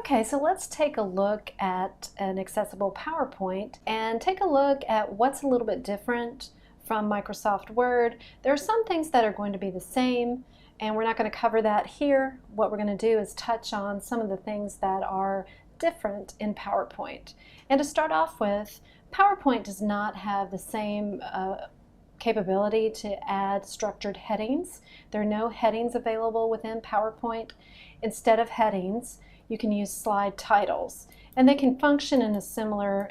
Okay, so let's take a look at an accessible PowerPoint and take a look at what's a little bit different from Microsoft Word. There are some things that are going to be the same, and we're not going to cover that here. What we're going to do is touch on some of the things that are different in PowerPoint. And to start off with, PowerPoint does not have the same capability to add structured headings. There are no headings available within PowerPoint. Instead of headings, you can use slide titles, and they can function in a similar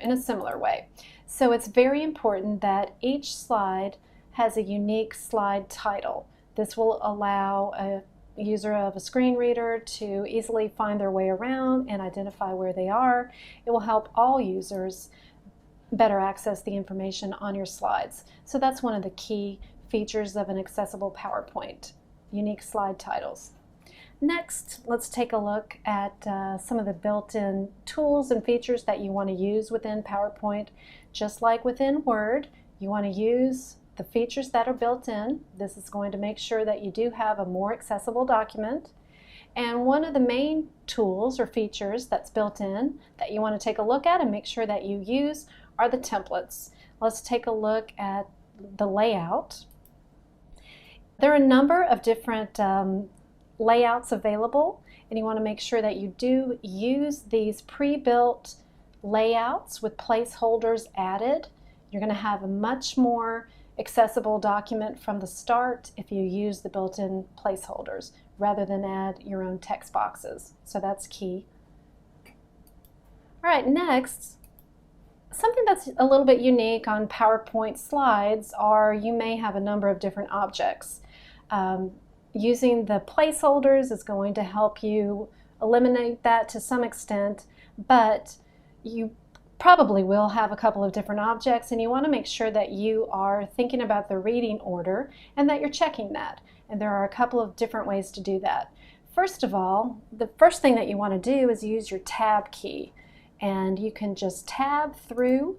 way. So it's very important that each slide has a unique slide title. This will allow a user of a screen reader to easily find their way around and identify where they are. It will help all users better access the information on your slides. So that's one of the key features of an accessible PowerPoint, unique slide titles. Next, let's take a look at some of the built-in tools and features that you want to use within PowerPoint. Just like within Word, you want to use the features that are built in. This is going to make sure that you do have a more accessible document. And one of the main tools or features that's built in that you want to take a look at and make sure that you use are the templates. Let's take a look at the layout. There are a number of different layouts available, and you want to make sure that you do use these pre-built layouts with placeholders added. You're going to have a much more accessible document from the start if you use the built-in placeholders rather than add your own text boxes. So that's key. All right, next, something that's a little bit unique on PowerPoint slides are you may have a number of different objects. Using the placeholders is going to help you eliminate that to some extent, but you probably will have a couple of different objects, and you want to make sure that you are thinking about the reading order and that you're checking that. And there are a couple of different ways to do that. First of all, the first thing that you want to do is use your tab key, and you can just tab through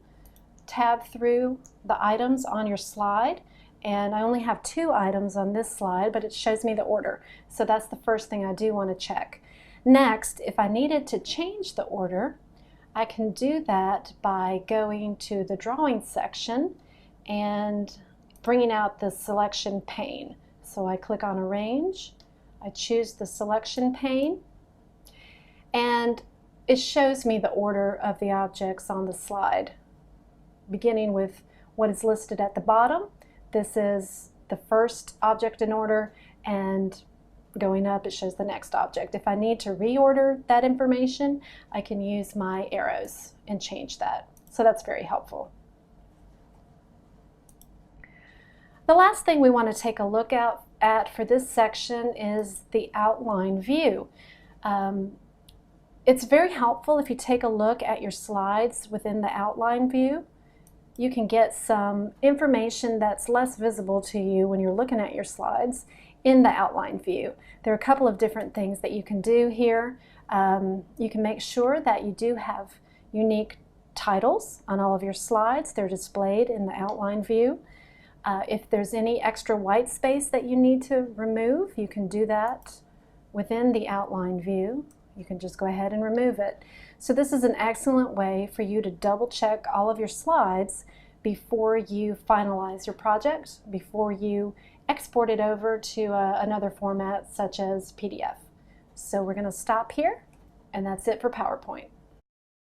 the items on your slide. And I only have 2 items on this slide, but it shows me the order. So that's the first thing I do want to check. Next, if I needed to change the order, I can do that by going to the drawing section and bringing out the selection pane. So I click on Arrange, I choose the selection pane, and it shows me the order of the objects on the slide, beginning with what is listed at the bottom. This is the first object in order, and going up it shows the next object. If I need to reorder that information, I can use my arrows and change that. So that's very helpful. The last thing we want to take a look at for this section is the outline view. It's very helpful if you take a look at your slides within the outline view. You can get some information that's less visible to you when you're looking at your slides in the outline view. There are a couple of different things that you can do here. You can make sure that you do have unique titles on all of your slides. They're displayed in the outline view. If there's any extra white space that you need to remove, you can do that within the outline view. You can just go ahead and remove it. So this is an excellent way for you to double check all of your slides before you finalize your project, before you export it over to another format such as PDF. So we're going to stop here, and that's it for PowerPoint.